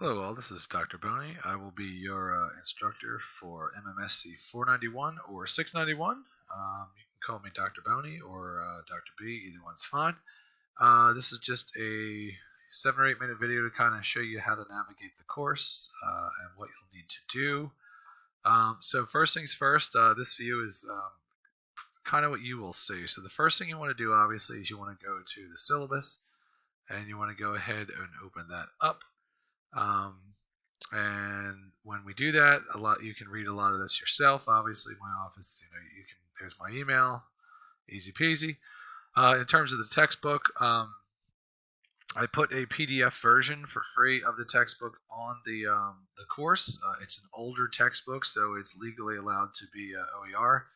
Hello all, this is Dr. Boney. I will be your instructor for MMSC491 or 691. You can call me Dr. Boney or Dr. B, either one's fine. This is just a 7 or 8 minute video to kind of show you how to navigate the course and what you'll need to do. So first things first, this view is kind of what you will see. So the first thing you want to do obviously is you want to go to the syllabus and you want to go ahead and open that up. And when we do that, you can read a lot of this yourself. Obviously, my office, you can. There's my email, easy peasy. In terms of the textbook, I put a PDF version for free of the textbook on the course. It's an older textbook, so it's legally allowed to be OER.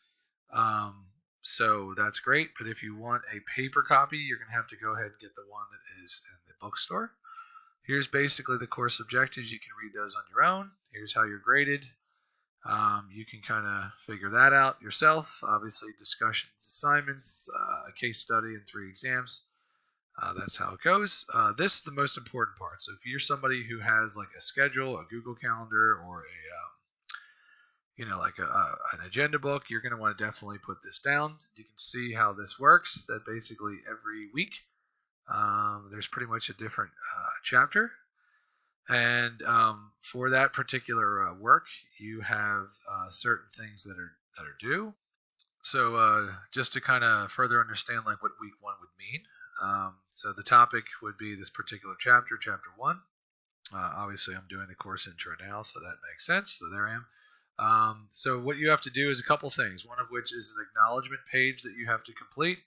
So that's great. But if you want a paper copy, you're going to have to go ahead and get the one that is in the bookstore. Here's basically the course objectives. You can read those on your own. Here's how you're graded. You can kind of figure that out yourself. Obviously, discussions, assignments, a case study, and 3 exams. That's how it goes. This is the most important part. So if you're somebody who has like a schedule, a Google Calendar, or an agenda book, you're going to want to definitely put this down. You can see how this works. That basically every week there's pretty much a different chapter. And for that particular work, you have certain things that are due. So just to kind of further understand like what week 1 would mean. So the topic would be this particular chapter, chapter 1. Obviously, I'm doing the course intro now, so that makes sense. So there I am. So what you have to do is a couple things. One of which is an acknowledgement page that you have to complete.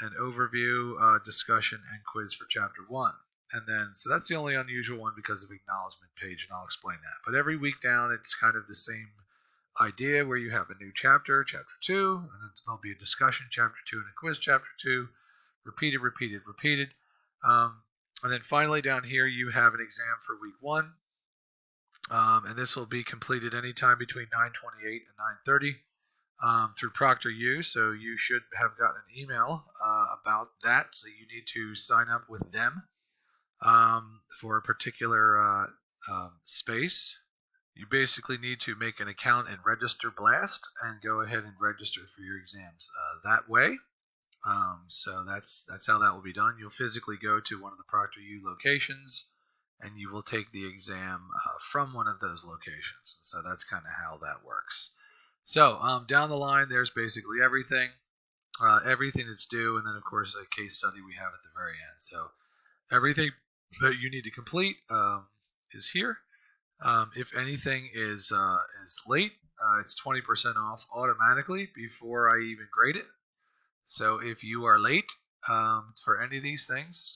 An overview, discussion, and quiz for chapter 1. And then, so that's the only unusual one because of acknowledgement page, and I'll explain that. But every week down, it's kind of the same idea where you have a new chapter, chapter 2, and then there'll be a discussion, chapter 2, and a quiz, chapter 2, repeated. And then finally down here, you have an exam for week 1. And this will be completed anytime between 9:28 and 9:30. Through ProctorU, so you should have gotten an email about that. So you need to sign up with them for a particular space. You basically need to make an account and register Blast and go ahead and register for your exams that way. So that's how that will be done. You'll physically go to one of the ProctorU locations and you will take the exam from one of those locations. So that's kind of how that works. So down the line, there's basically everything that's due, and then of course a case study we have at the very end. So everything that you need to complete is here. If anything is late, it's 20% off automatically before I even grade it. So if you are late for any of these things,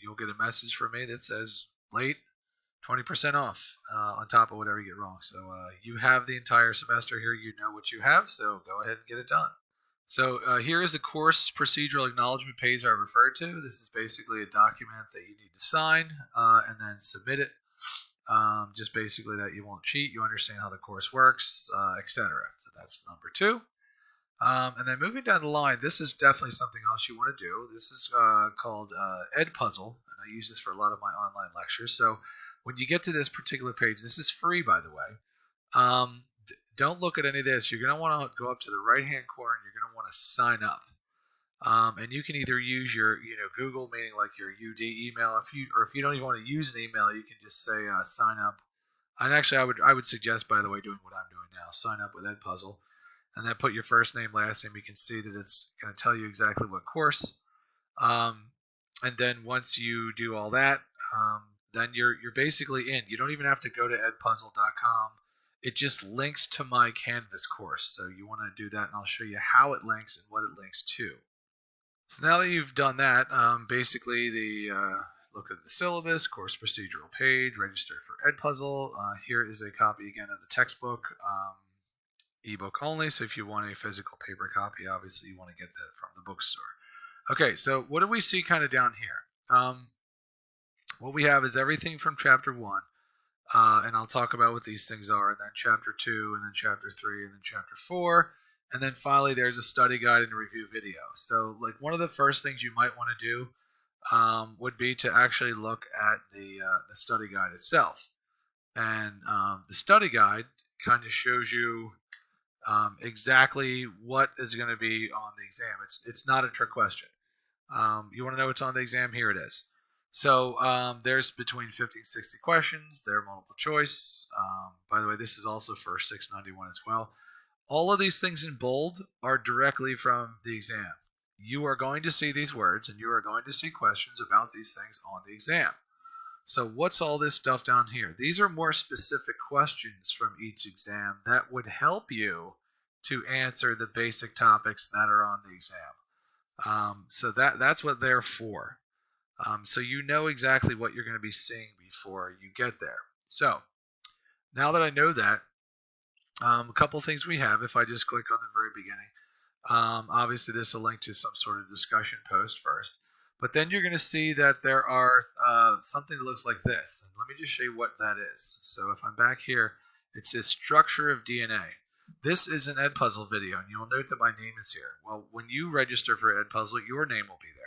you'll get a message from me that says late, 20% off on top of whatever you get wrong. So you have the entire semester here. You know what you have, so go ahead and get it done. So here is the course procedural acknowledgement page I referred to. This is basically a document that you need to sign and then submit it. Just basically that you won't cheat, you understand how the course works, etc. So that's number 2. And then moving down the line, this is definitely something else you want to do. This is called Edpuzzle, and I use this for a lot of my online lectures. So when you get to this particular page, this is free, by the way. Don't look at any of this. You're going to want to go up to the right-hand corner, and you're going to want to sign up. And you can either use your, Google, meaning like your UD email. If you don't even want to use an email, you can just say sign up. And actually, I would suggest, by the way, doing what I'm doing now. Sign up with Edpuzzle. And then put your first name, last name. You can see that it's going to tell you exactly what course. And then once you do all that, then you're basically in. You don't even have to go to edpuzzle.com. It just links to my Canvas course. So you want to do that, and I'll show you how it links and what it links to. So now that you've done that, basically look at the syllabus, course procedural page, register for Edpuzzle. Here is a copy again of the textbook. Ebook only, so if you want a physical paper copy, obviously you want to get that from the bookstore. Okay, so what do we see kind of down here? What we have is everything from chapter 1, and I'll talk about what these things are, and then chapter 2, and then chapter 3, and then chapter 4, and then finally there's a study guide and a review video. So like one of the first things you might want to do would be to actually look at the study guide itself. And the study guide kind of shows you exactly what is going to be on the exam. It's not a trick question. You want to know what's on the exam? Here it is. So there's between 50 and 60 questions. They're multiple choice. By the way, this is also for 691 as well. All of these things in bold are directly from the exam. You are going to see these words and you are going to see questions about these things on the exam. So what's all this stuff down here? These are more specific questions from each exam that would help you to answer the basic topics that are on the exam. So that's what they're for. So you know exactly what you're going to be seeing before you get there. So now that I know that, a couple things we have, if I just click on the very beginning, obviously this will link to some sort of discussion post first. But then you're going to see that there are something that looks like this. And let me just show you what that is. So if I'm back here, it says structure of DNA. This is an Edpuzzle video, and you'll note that my name is here. Well, when you register for Edpuzzle, your name will be there.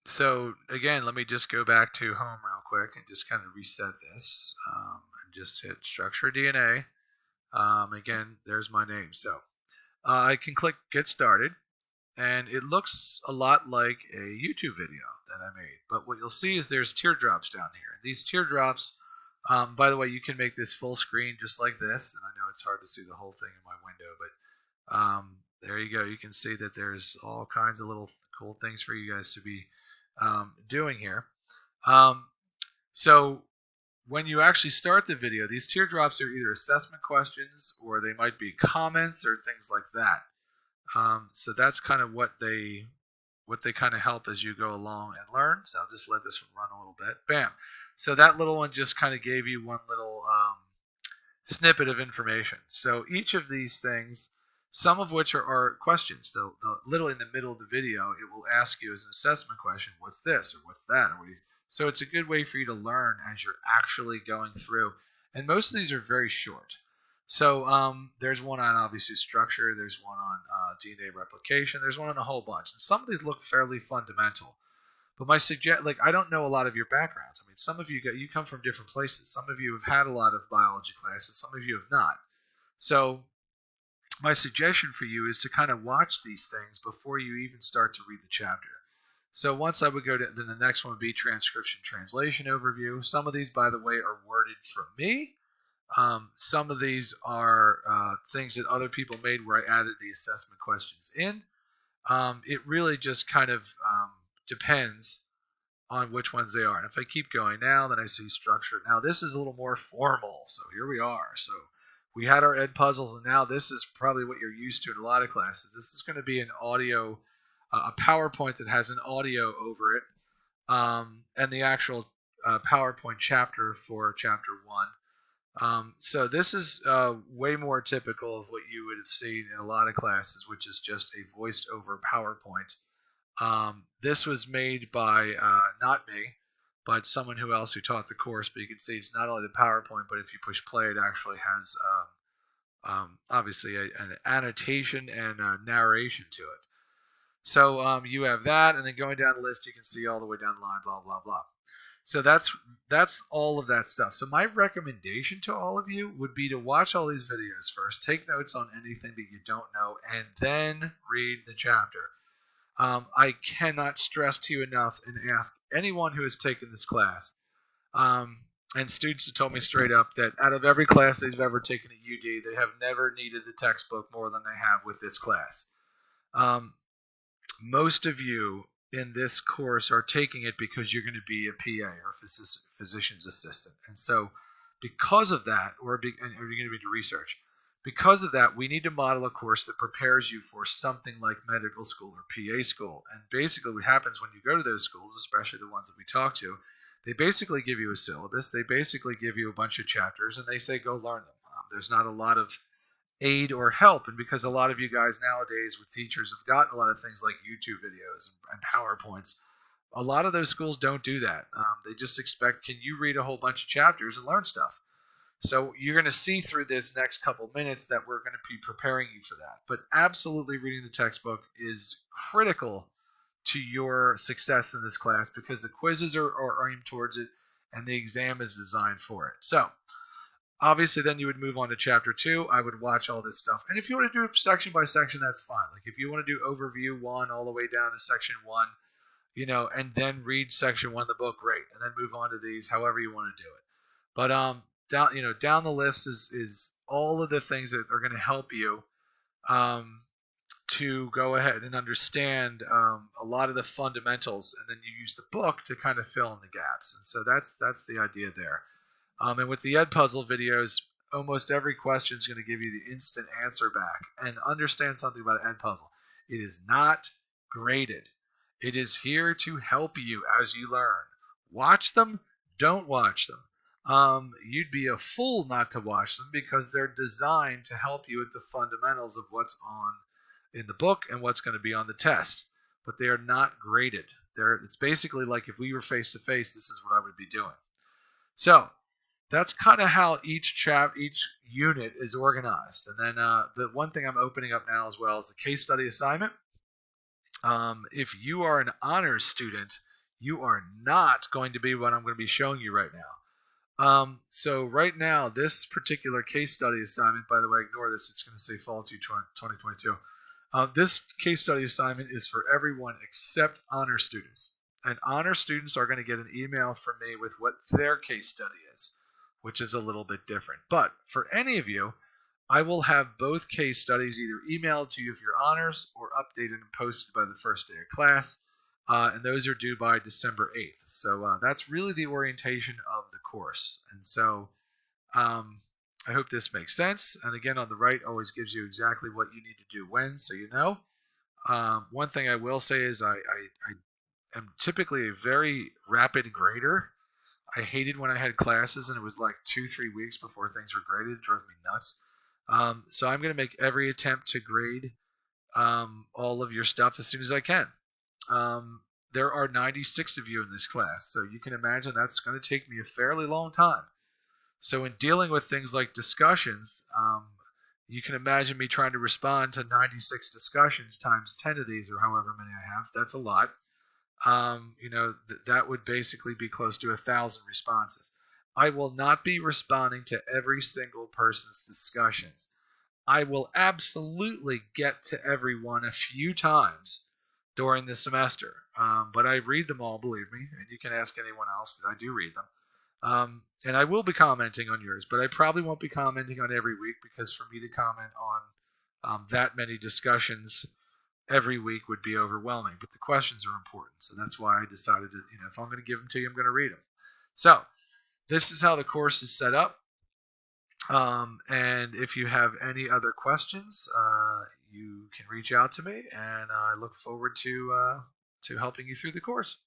So again, let me just go back to home real quick and just kind of reset this and just hit structure DNA. Again, there's my name. So I can click get started, and it looks a lot like a YouTube video that I made. But what you'll see is there's teardrops down here. These teardrops, by the way, you can make this full screen just like this. And I know it's hard to see the whole thing in my window, but there you go. You can see that there's all kinds of little cool things for you guys to be doing here. So when you actually start the video, these teardrops are either assessment questions or they might be comments or things like that. So that's kind of what they kind of help as you go along and learn. So I'll just let this one run a little bit. Bam. So that little one just kind of gave you one little snippet of information. So each of these things, some of which are questions. The little in the middle of the video, it will ask you as an assessment question, what's this or what's that? Or so it's a good way for you to learn as you're actually going through. And most of these are very short. So there's one on obviously structure. There's one on DNA replication. There's one on a whole bunch. And some of these look fairly fundamental. But I don't know a lot of your backgrounds. I mean, some of you come from different places. Some of you have had a lot of biology classes. Some of you have not. So my suggestion for you is to kind of watch these things before you even start to read the chapter. So once I would go to, then the next one would be transcription translation overview. Some of these, by the way, are worded from me. Some of these are things that other people made where I added the assessment questions in. It really just kind of depends on which ones they are. And if I keep going now, then I see structure. Now this is a little more formal. So here we are. So we had our Edpuzzles, and now this is probably what you're used to in a lot of classes. This is going to be an audio, a PowerPoint that has an audio over it, and the actual PowerPoint chapter for chapter 1. So this is way more typical of what you would have seen in a lot of classes, which is just a voiced over PowerPoint. This was made by not me, but someone else who taught the course. But you can see it's not only the PowerPoint, but if you push play, it actually has obviously an annotation and a narration to it. So you have that, and then going down the list, you can see all the way down the line, blah, blah, blah. So that's all of that stuff. So my recommendation to all of you would be to watch all these videos first, take notes on anything that you don't know, and then read the chapter. I cannot stress to you enough and ask anyone who has taken this class, and students have told me straight up that out of every class they've ever taken at UD, they have never needed the textbook more than they have with this class. Most of you in this course are taking it because you're going to be a PA or physician's assistant. And so because of that, or you're going to be doing research, because of that, we need to model a course that prepares you for something like medical school or PA school. And basically what happens when you go to those schools, especially the ones that we talk to, they basically give you a syllabus, they basically give you a bunch of chapters, and they say go learn them. There's not a lot of aid or help, and because a lot of you guys nowadays with teachers have gotten a lot of things like YouTube videos and PowerPoints, a lot of those schools don't do that. They just expect, can you read a whole bunch of chapters and learn stuff? So you're going to see through this next couple minutes that we're going to be preparing you for that. But absolutely reading the textbook is critical to your success in this class, because the quizzes are aimed towards it and the exam is designed for it. So obviously then you would move on to chapter 2. I would watch all this stuff. And if you want to do it section by section, that's fine. Like if you want to do overview 1 all the way down to section 1, and then read section 1 of the book, great. And then move on to these, however you want to do it. But down the list is all of the things that are going to help you to go ahead and understand a lot of the fundamentals, and then you use the book to kind of fill in the gaps. And so that's the idea there. And with the Edpuzzle videos, almost every question is going to give you the instant answer back. And understand something about Edpuzzle. It is not graded. It is here to help you as you learn. Watch them, don't watch them. You'd be a fool not to watch them, because they're designed to help you with the fundamentals of what's on in the book and what's going to be on the test. But they are not graded. It's basically like if we were face to face, this is what I would be doing. So that's kind of how each unit is organized. And then the one thing I'm opening up now as well is a case study assignment. If you are an honors student, you are not going to be what I'm going to be showing you right now. So right now, this particular case study assignment, by the way, ignore this. It's going to say fall 2022. This case study assignment is for everyone except honor students. And honor students are going to get an email from me with what their case study is, which is a little bit different. But for any of you, I will have both case studies either emailed to you if you're honors or updated and posted by the first day of class. And those are due by December 8th. So that's really the orientation of the course. And so I hope this makes sense. And again, on the right always gives you exactly what you need to do when, so you know. One thing I will say is I am typically a very rapid grader. I hated when I had classes and it was like 2-3 weeks before things were graded. It drove me nuts. So I'm going to make every attempt to grade all of your stuff as soon as I can. There are 96 of you in this class, so you can imagine that's going to take me a fairly long time. So in dealing with things like discussions, you can imagine me trying to respond to 96 discussions times 10 of these, or however many I have. That's a lot. That would basically be close to 1,000 responses. I will not be responding to every single person's discussions. I will absolutely get to everyone a few times during the semester. But I read them all, believe me, and you can ask anyone else that I do read them. And I will be commenting on yours, but I probably won't be commenting on every week, because for me to comment on that many discussions every week would be overwhelming. But the questions are important, so that's why I decided to, if I'm going to give them to you, I'm going to read them. So this is how the course is set up. And if you have any other questions, you can reach out to me, and I look forward to helping you through the course.